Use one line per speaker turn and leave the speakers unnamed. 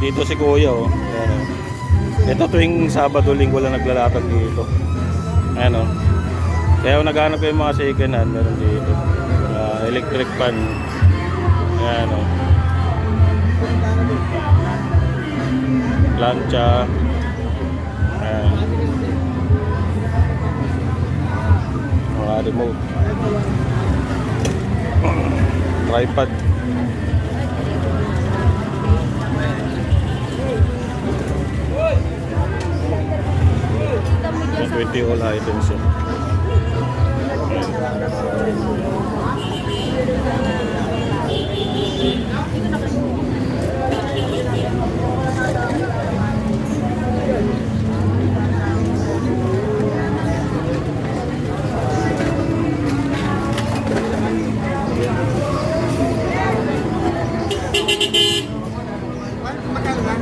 Dito si Kuya, oh. Ayan, oh. Ito tuwing Sabado, Linggo lang naglalatag dito. Ayan, oh. Kaya kung naghanap kayo mga second hand, meron dito. Electric fan. Ayan, oh. Plancha. Ayan. Mga remote. Tripod. Yung 20 all items yun.
Magkano ba?